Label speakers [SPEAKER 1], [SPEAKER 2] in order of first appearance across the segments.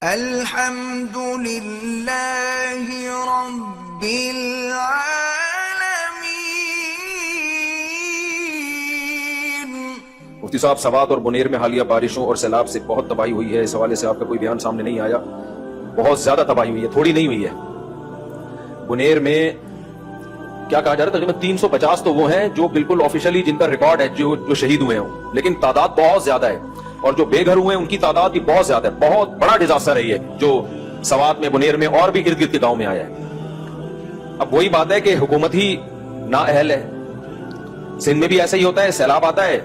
[SPEAKER 1] الحمد للہ رب العالمین۔
[SPEAKER 2] مفتی صاحب، سوات اور بنیر میں حالیہ بارشوں اور سیلاب سے بہت تباہی ہوئی ہے، اس حوالے سے آپ کا کوئی بیان سامنے نہیں آیا۔ بہت زیادہ تباہی ہوئی ہے، تھوڑی نہیں ہوئی ہے۔ بنیر میں کیا کہا جا رہا ہے، تقریباً 350 تو وہ ہیں جو بالکل آفیشلی جن کا ریکارڈ ہے جو شہید ہوئے ہیں، لیکن تعداد بہت زیادہ ہے، اور جو بے گھر ہوئے ہیں ان کی تعداد بھی بہت زیادہ ہے۔ بہت بڑا ڈیزاسٹر ہے یہ جو سوات میں، بنیر میں اور بھی ارد گرد کے گاؤں میں آیا ہے۔ اب وہی بات ہے کہ حکومت ہی نااہل ہے۔ سندھ میں بھی ایسا ہی ہوتا ہے، سیلاب آتا ہے،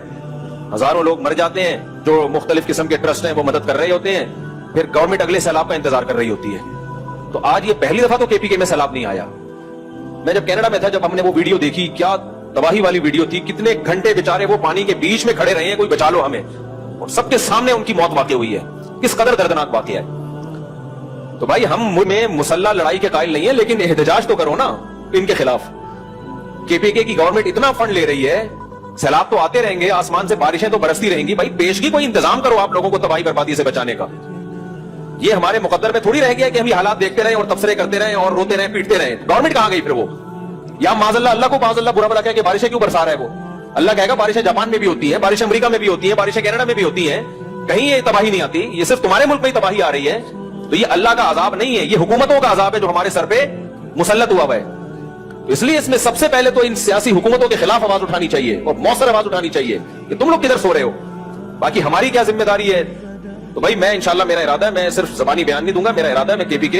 [SPEAKER 2] ہزاروں لوگ مر جاتے ہیں، جو مختلف قسم کے ٹرسٹ ہیں وہ مدد کر رہے ہوتے ہیں، پھر گورنمنٹ اگلے سیلاب کا انتظار کر رہی ہوتی ہے۔ تو آج یہ پہلی دفعہ تو KPK میں سیلاب نہیں آیا۔ میں جب کینیڈا میں تھا، جب ہم نے وہ ویڈیو دیکھی، کیا تباہی والی ویڈیو تھی، کتنے گھنٹے بیچارے وہ پانی کے بیچ میں کھڑے رہے ہیں، کوئی بچا لو ہمیں، اور سب کے سامنے ان کی موت واقع ہوئی ہے۔ کس قدر دردناک واقعہ ہے۔ تو بھائی ہم میں مسلح لڑائی کے قائل نہیں ہیں، لیکن احتجاج تو کرو نا ان کے خلاف۔ KPK کی گورنمنٹ اتنا فنڈ لے رہی ہے، سیلاب تو آتے رہیں گے، آسمان سے بارشیں تو برستی رہیں گی، بھائی پیشگی کوئی انتظام کرو آپ لوگوں کو تباہی بربادی سے بچانے کا۔ یہ ہمارے مقدر میں تھوڑی رہ گیا کہ ہم یہ حالات دیکھتے رہیں اور تبصرے کرتے رہیں اور روتے رہیں پیٹتے رہیں۔ گورنمنٹ کہاں گئی پھر وہ؟ یا معاذ اللہ کو معاذ اللہ برا بلا کہ بارشیں کیوں برسا رہا ہے وہ؟ اللہ کہے گا بارشیں جاپان میں بھی ہوتی ہیں، بارشیں امریکہ میں بھی ہوتی ہیں، بارشیں کینیڈا میں بھی ہوتی ہیں، کہیں یہ تباہی نہیں آتی، یہ صرف تمہارے ملک میں ہی تباہی آ رہی ہے۔ تو یہ اللہ کا عذاب نہیں ہے، یہ حکومتوں کا عذاب ہے جو ہمارے سر پہ مسلط ہوا ہے۔ اس لیے اس میں سب سے پہلے تو ان سیاسی حکومتوں کے خلاف آواز اٹھانی چاہیے اور مؤثر آواز اٹھانی چاہیے کہ تم لوگ کدھر سو رہے ہو، باقی ہماری کیا ذمہ داری ہے۔ تو بھائی میں انشاءاللہ، میرا ارادہ ہے، میں صرف زبانی بیان نہیں دوں گا، میرا ارادہ ہے میں KPK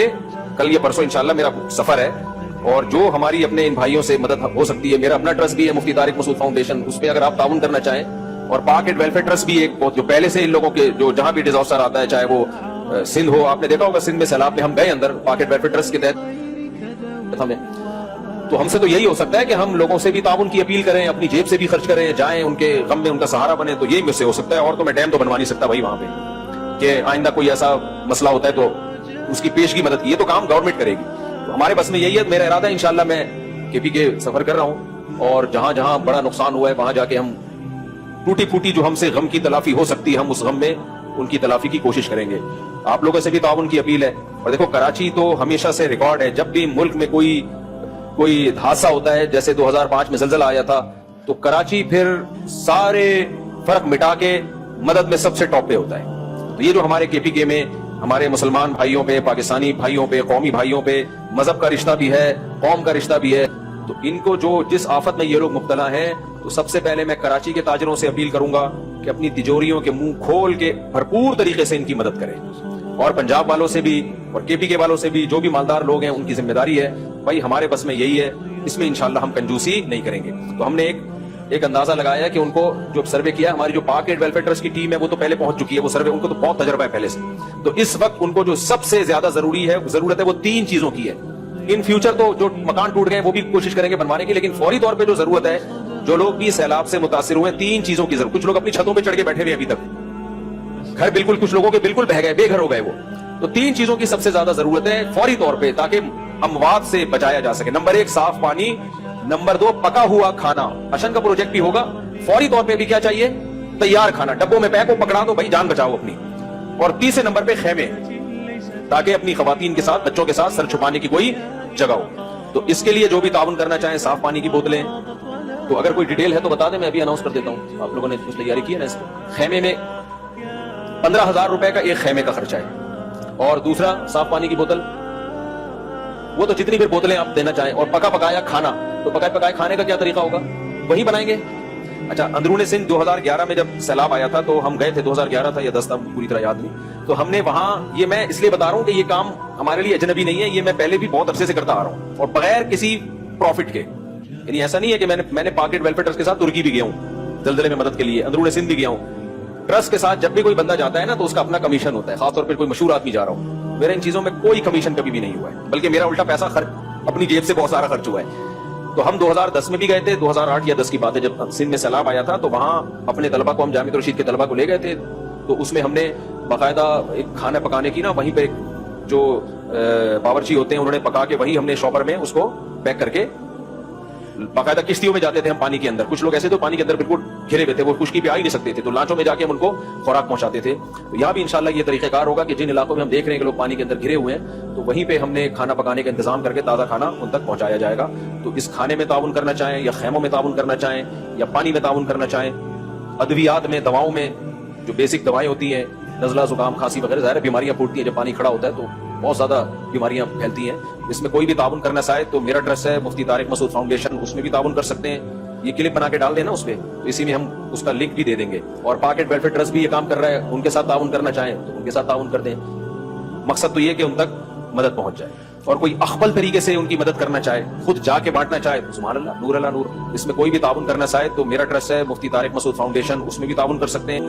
[SPEAKER 2] کل یا پرسوں انشاءاللہ میرا سفر ہے، اور جو ہماری اپنے ان بھائیوں سے مدد ہو سکتی ہے، میرا اپنا ٹرسٹ بھی ہے مفتی طارق مسعود فاؤنڈیشن، اس پہ اگر آپ تعاون کرنا چاہیں، اور پاک اینڈ ویلفیئر ٹرسٹ بھی ایک جو پہلے سے ان لوگوں کے جو جہاں بھی ڈیزاسٹر آتا ہے، چاہے وہ سندھ ہو، آپ نے دیکھا ہوگا سندھ میں سیلاب میں ہم گئے اندر پاک اینڈ ویلفیئر ٹرسٹ کے تحت ہمیں، تو ہم سے تو یہی ہو سکتا ہے کہ ہم لوگوں سے بھی تعاون کی اپیل کریں، اپنی جیب سے بھی خرچ کریں، جائیں ان کے غم میں ان کا سہارا بنے، تو یہی مجھ سے ہو سکتا ہے۔ اور تو میں ڈیم تو بنوا نہیں سکتا بھائی وہاں پہ کہ آئندہ کوئی ایسا مسئلہ ہوتا ہے تو اس کی پیشگی مدد کی، یہ تو کام گورنمنٹ کرے گی۔ تو ہمارے بس میں یہی ہے، میرا ارادہ ہے انشاءاللہ میں KPK سفر کر رہا ہوں، اور جہاں جہاں بڑا نقصان ہوا ہے وہاں جا کے ہم ٹوٹی پھوٹی جو ہم سے غم کی تلافی ہو سکتی ہے، ہم اس غم میں ان کی تلافی کی کوشش کریں گے۔ آپ لوگوں سے بھی تعاون کی اپیل ہے۔ اور دیکھو کراچی تو ہمیشہ سے ریکارڈ ہے، جب بھی ملک میں کوئی حادثہ ہوتا ہے، جیسے 2005 میں زلزلہ آیا تھا، تو کراچی پھر سارے فرق مٹا کے مدد میں سب سے ٹاپ پہ ہوتا ہے۔ تو یہ جو ہمارے KPK میں ہمارے مسلمان بھائیوں پہ، پاکستانی بھائیوں پہ، قومی بھائیوں پہ مذہب کا رشتہ بھی ہے، قوم کا رشتہ بھی ہے، تو ان کو جو جس آفت میں یہ لوگ مبتلا ہیں، تو سب سے پہلے میں کراچی کے تاجروں سے اپیل کروں گا کہ اپنی تجوریوں کے منہ کھول کے بھرپور طریقے سے ان کی مدد کریں، اور پنجاب والوں سے بھی اور KPK والوں سے بھی، جو بھی مالدار لوگ ہیں ان کی ذمہ داری ہے بھائی، ہمارے بس میں یہی ہے، اس میں انشاءاللہ ہم کنجوسی نہیں کریں گے۔ تو ہم نے ایک اندازہ لگایا کہ ان کو جو سروے کیا، ہماری جو پاک اینڈ ویلفیئر ٹرسٹ کی ٹیم ہے وہ تو پہلے پہنچ چکی ہے، وہ سروے ان کو تو بہت تجربہ ہے پہلے سے، تو اس وقت ان کو جو سب سے زیادہ ضرورت ہے وہ 3 چیزوں کی ہے۔ ان فیوچر تو جو مکان ٹوٹ گئے وہ بھی کوشش کریں گے بنوانے کی، لیکن فوری طور پہ جو ضرورت ہے، جو لوگ بھی سیلاب سے متاثر ہوئے ہیں، 3 چیزوں کی ضرورت۔ کچھ لوگ اپنی چھتوں پہ چڑھ کے بیٹھے ہوئے ابھی تک، گھر بالکل، کچھ لوگوں کے بالکل بہ گئے، بے گھر ہو گئے وہ، تو 3 چیزوں کی سب سے زیادہ ضرورت ہے فوری طور پہ، تاکہ اموات سے بچایا جا سکے۔ نمبر 1 صاف پانی، نمبر 2 پکا ہوا کھانا، اشن کا پروجیکٹ بھی ہوگا، فوری طور پہ بھی کیا چاہیے، تیار کھانا، ڈبوں میں پیک ہو، پکڑا دو بھائی، جان بچاؤ اپنی۔ اور تیسرے نمبر پہ خیمے، تاکہ اپنی خواتین کے ساتھ، بچوں کے ساتھ سر چھپانے کی کوئی جگہ ہو۔ تو اس کے لیے جو بھی تعاون کرنا چاہیں، صاف پانی کی بوتلیں، تو اگر کوئی ڈیٹیل ہے تو بتا دیں، میں ابھی اناؤنس کر دیتا ہوں۔ آپ لوگوں نے کچھ تیاری کی ہے نا اس کو؟ خیمے میں 15,000 روپے کا ایک خیمے کا خرچہ ہے، اور دوسرا صاف پانی کی بوتل، وہ تو جتنی بھی بوتلیں آپ دینا چاہیں، اور پکا پکایا کھانا، تو پکائے پکائے کھانے کا کیا طریقہ ہوگا، وہی بنائیں گے۔ اچھا، اندرون سندھ 2011 میں جب سیلاب آیا تھا تو ہم گئے تھے، 2011 تھا یا 10 تھا، پوری طرح یاد نہیں، تو ہم نے وہاں، یہ میں اس لیے بتا رہا ہوں کہ یہ کام ہمارے لیے اجنبی نہیں ہے، یہ میں پہلے بھی بہت عرصے سے کرتا آ رہا ہوں، اور بغیر کسی پروفٹ کے، یعنی ایسا نہیں ہے کہ میں نے پاک اینڈ ویلفیئر ٹرسٹ کے ساتھ ترکی بھی گیا ہوں زلزلے میں مدد کے لیے، اندرون سندھ بھی گیا ہوں۔ ٹرسٹ کے ساتھ جب بھی کوئی بندہ جاتا ہے نا تو اس کا اپنا کمیشن ہوتا ہے، خاص طور پہ کوئی مشہور آدمی جا رہا ہوں، میرا ان چیزوں میں کوئی کمیشن کبھی بھی نہیں ہوا ہے، بلکہ میرا الٹا پیسہ اپنی جیب سے بہت سارا خرچ ہوا ہے۔ تو ہم 2010 میں بھی گئے تھے، 2008 یا 10 کی بات ہے، جب سندھ میں سیلاب آیا تھا، تو وہاں اپنے طلبہ کو، ہم جامعہ رشید کے طلبہ کو لے گئے تھے، تو اس میں ہم نے باقاعدہ ایک کھانا پکانے کی نا، وہیں پہ جو باورچی ہوتے ہیں انہوں نے پکا کے، وہی ہم نے شاپر میں اس کو پیک کر کے باقاعدہ کشتیوں میں جاتے تھے ہم پانی کے اندر. کچھ لوگ ایسے تو پانی کے اندر بالکل گھرے ہوئے تھے, وہ خشکی پہ آ ہی نہیں سکتے تھے, تو لانچوں میں جا کے ہم ان کو خوراک پہنچاتے تھے. تو یہاں بھی انشاءاللہ یہ طریقہ کار ہوگا کہ جن علاقوں میں ہم دیکھ رہے ہیں کہ لوگ پانی کے اندر گھرے ہوئے ہیں, تو وہیں پہ ہم نے کھانا پکانے کا انتظام کر کے تازہ کھانا ان تک پہنچایا جائے گا. تو اس کھانے میں تعاون کرنا چاہیں یا خیموں میں تعاون کرنا چاہیں یا پانی میں تعاون کرنا چاہیں, ادویات میں, دواؤں میں, جو بیسک دوائیں ہوتی ہیں, نزلہ, زکام, کھانسی وغیرہ, ظاہر بیماریاں پھوٹتی ہیں جب پانی کھڑا ہوتا ہے تو بہت زیادہ بیماریاں پھیلتی ہیں. اس میں کوئی بھی تعاون کرنا چاہے تو میرا ایڈریس ہے مفتی طارق مسعود فاؤنڈیشن, اس میں بھی تعاون کر سکتے ہیں. یہ کلپ بنا کے ڈال دینا اس پہ, تو اسی میں ہم اس کا لنک بھی دے دیں گے. اور پاک اینڈ ویلفیئر ٹرسٹ بھی یہ کام کر رہا ہے, ان کے ساتھ تعاون کرنا چاہیں تو ان کے ساتھ تعاون کر دیں. مقصد تو یہ کہ ان تک مدد پہنچ جائے. اور کوئی اخبل طریقے سے ان کی مدد کرنا چاہے, خود جا کے بانٹنا چاہے تو سبحان اللہ, نور اللہ نور. اس میں کوئی بھی تعاون کرنا چاہے تو میرا ٹرسٹ ہے مفتی طارق مسعود فاؤنڈیشن, اس میں بھی تعاون کر سکتے ہیں.